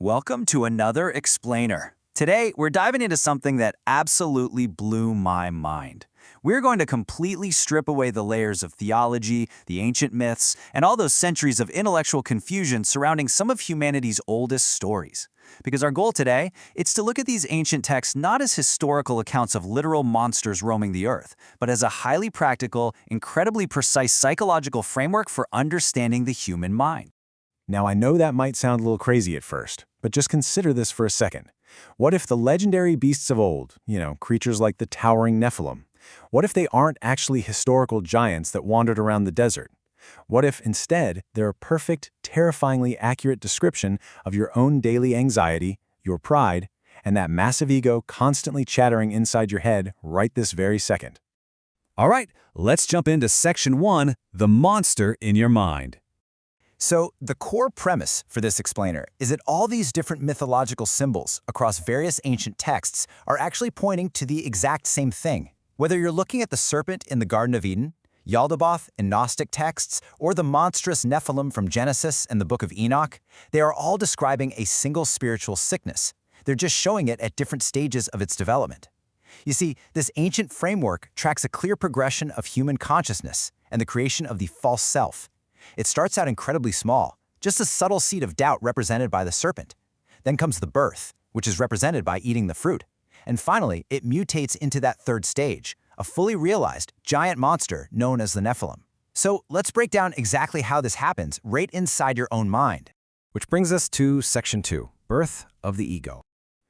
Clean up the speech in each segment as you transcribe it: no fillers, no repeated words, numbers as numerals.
Welcome to another Explainer. Today, we're diving into something that absolutely blew my mind. We're going to completely strip away the layers of theology, the ancient myths, and all those centuries of intellectual confusion surrounding some of humanity's oldest stories. Because our goal today, it's to look at these ancient texts not as historical accounts of literal monsters roaming the earth, but as a highly practical, incredibly precise psychological framework for understanding the human mind. Now, I know that might sound a little crazy at first, but just consider this for a second. What if the legendary beasts of old, creatures like the towering Nephilim, what if they aren't actually historical giants that wandered around the desert? What if, instead, they're a perfect, terrifyingly accurate description of your own daily anxiety, your pride, and that massive ego constantly chattering inside your head right this very second? All right, let's jump into Section 1, the monster in your mind. So, the core premise for this explainer is that all these different mythological symbols across various ancient texts are actually pointing to the exact same thing. Whether you're looking at the serpent in the Garden of Eden, Yaldabaoth in Gnostic texts, or the monstrous Nephilim from Genesis and the Book of Enoch, they are all describing a single spiritual sickness. They're just showing it at different stages of its development. You see, this ancient framework tracks a clear progression of human consciousness and the creation of the false self. It starts out incredibly small, just a subtle seed of doubt represented by the serpent. Then comes the birth, which is represented by eating the fruit. And finally, it mutates into that third stage, a fully realized giant monster known as the Nephilim. So let's break down exactly how this happens right inside your own mind. Which brings us to Section 2, Birth of the Ego.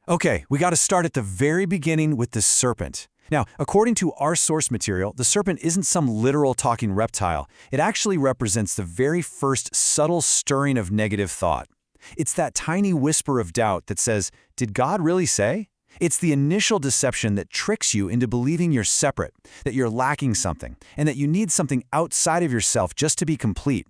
Okay, we got to start at the very beginning with the serpent. Now, according to our source material, the serpent isn't some literal talking reptile. It actually represents the very first subtle stirring of negative thought. It's that tiny whisper of doubt that says, did God really say? It's the initial deception that tricks you into believing you're separate, that you're lacking something, and that you need something outside of yourself just to be complete.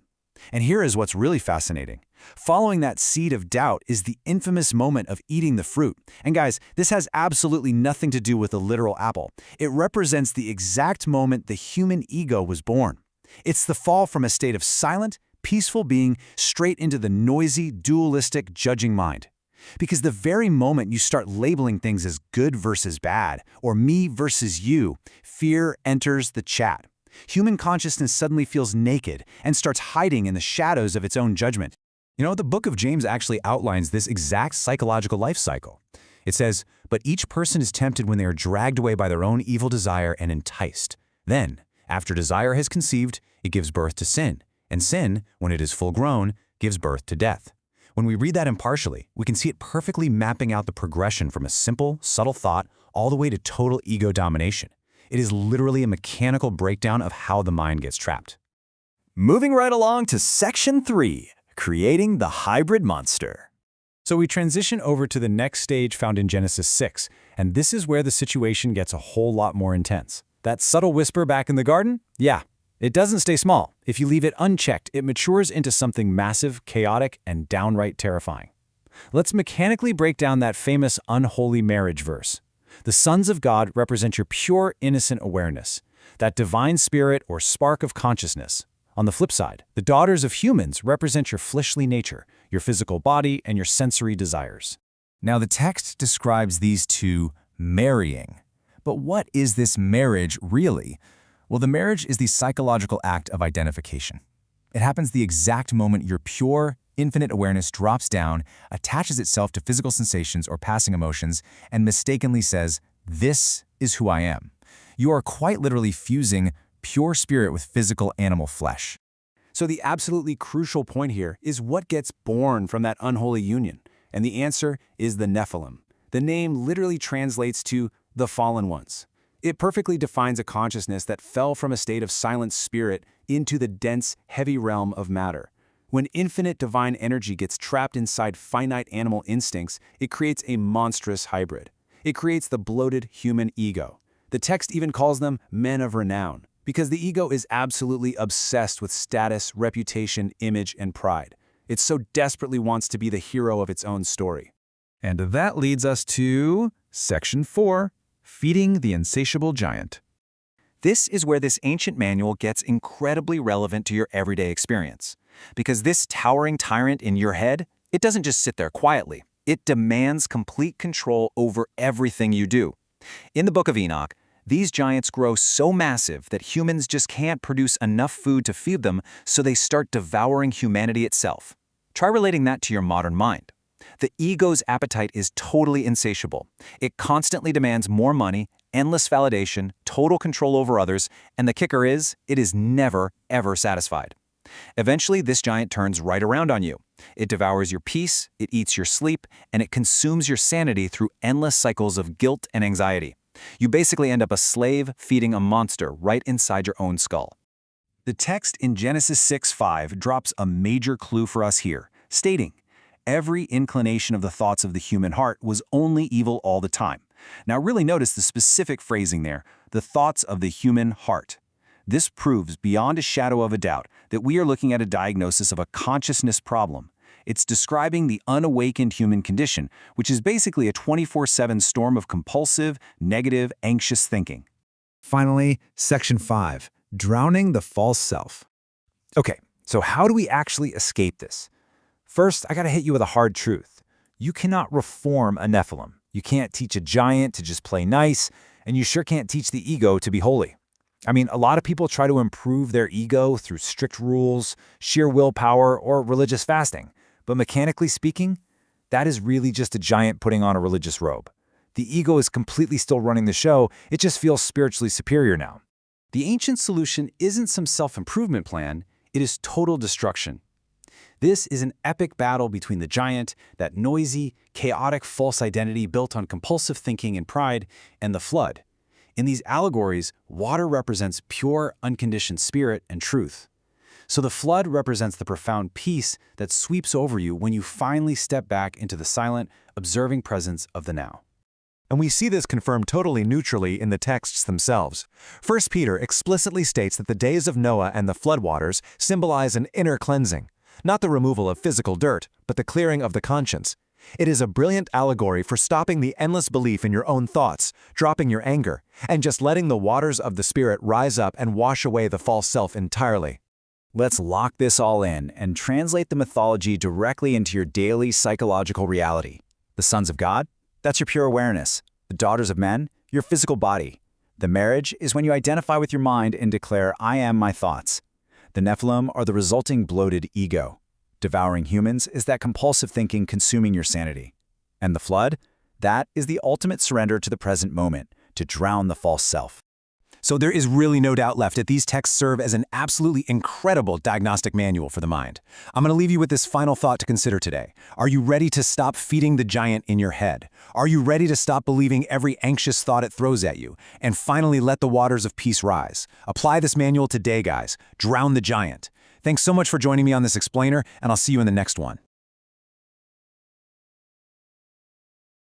And here is what's really fascinating. Following that seed of doubt is the infamous moment of eating the fruit. And guys, this has absolutely nothing to do with a literal apple. It represents the exact moment the human ego was born. It's the fall from a state of silent, peaceful being straight into the noisy, dualistic, judging mind. Because the very moment you start labeling things as good versus bad, or me versus you, fear enters the chat. Human consciousness suddenly feels naked and starts hiding in the shadows of its own judgment. The book of James actually outlines this exact psychological life cycle. It says, "But each person is tempted when they are dragged away by their own evil desire and enticed. Then, after desire has conceived, it gives birth to sin. And sin, when it is full grown, gives birth to death." When we read that impartially, we can see it perfectly mapping out the progression from a simple, subtle thought all the way to total ego domination. It is literally a mechanical breakdown of how the mind gets trapped. Moving right along to Section 3, Creating the Hybrid Monster. So we transition over to the next stage found in Genesis 6, and this is where the situation gets a whole lot more intense. That subtle whisper back in the garden? Yeah, it doesn't stay small. If you leave it unchecked, it matures into something massive, chaotic, and downright terrifying. Let's mechanically break down that famous unholy marriage verse. The sons of God represent your pure, innocent awareness, that divine spirit or spark of consciousness. On the flip side, the daughters of humans represent your fleshly nature, your physical body, and your sensory desires. Now, the text describes these two marrying. But what is this marriage really? Well, the marriage is the psychological act of identification. It happens the exact moment your pure, infinite awareness drops down, attaches itself to physical sensations or passing emotions, and mistakenly says, "This is who I am." You are quite literally fusing pure spirit with physical animal flesh. So the absolutely crucial point here is what gets born from that unholy union. And the answer is the Nephilim. The name literally translates to the fallen ones. It perfectly defines a consciousness that fell from a state of silent spirit into the dense, heavy realm of matter. When infinite divine energy gets trapped inside finite animal instincts, it creates a monstrous hybrid. It creates the bloated human ego. The text even calls them men of renown, because the ego is absolutely obsessed with status, reputation, image, and pride. It so desperately wants to be the hero of its own story. And that leads us to Section 4, Feeding the Insatiable Giant. This is where this ancient manual gets incredibly relevant to your everyday experience. Because this towering tyrant in your head, it doesn't just sit there quietly. It demands complete control over everything you do. In the Book of Enoch, these giants grow so massive that humans just can't produce enough food to feed them, so they start devouring humanity itself. Try relating that to your modern mind. The ego's appetite is totally insatiable. It constantly demands more money, endless validation, total control over others, and the kicker is, it is never, ever satisfied. Eventually, this giant turns right around on you. It devours your peace, it eats your sleep, and it consumes your sanity through endless cycles of guilt and anxiety. You basically end up a slave feeding a monster right inside your own skull. The text in Genesis 6:5 drops a major clue for us here, stating, "Every inclination of the thoughts of the human heart was only evil all the time." Now really notice the specific phrasing there, the thoughts of the human heart. This proves beyond a shadow of a doubt that we are looking at a diagnosis of a consciousness problem. It's describing the unawakened human condition, which is basically a 24/7 storm of compulsive, negative, anxious thinking. Finally, Section 5, drowning the false self. Okay, so how do we actually escape this? First, I gotta hit you with a hard truth. You cannot reform a Nephilim. You can't teach a giant to just play nice, and you sure can't teach the ego to be holy. I mean, a lot of people try to improve their ego through strict rules, sheer willpower, or religious fasting. But mechanically speaking, that is really just a giant putting on a religious robe. The ego is completely still running the show, it just feels spiritually superior now. The ancient solution isn't some self-improvement plan, it is total destruction. This is an epic battle between the giant, that noisy, chaotic false identity built on compulsive thinking and pride, and the flood. In these allegories, water represents pure, unconditioned spirit and truth. So the flood represents the profound peace that sweeps over you when you finally step back into the silent, observing presence of the now. And we see this confirmed totally neutrally in the texts themselves. 1 Peter explicitly states that the days of Noah and the floodwaters symbolize an inner cleansing, not the removal of physical dirt, but the clearing of the conscience. It is a brilliant allegory for stopping the endless belief in your own thoughts, dropping your anger, and just letting the waters of the Spirit rise up and wash away the false self entirely. Let's lock this all in and translate the mythology directly into your daily psychological reality. The sons of God? That's your pure awareness. The daughters of men? Your physical body. The marriage is when you identify with your mind and declare, "I am my thoughts." The Nephilim are the resulting bloated ego. Devouring humans is that compulsive thinking consuming your sanity. And the flood? That is the ultimate surrender to the present moment, to drown the false self. So there is really no doubt left that these texts serve as an absolutely incredible diagnostic manual for the mind. I'm going to leave you with this final thought to consider today. Are you ready to stop feeding the giant in your head? Are you ready to stop believing every anxious thought it throws at you, and finally let the waters of peace rise? Apply this manual today, guys. Drown the giant. Thanks so much for joining me on this explainer, and I'll see you in the next one.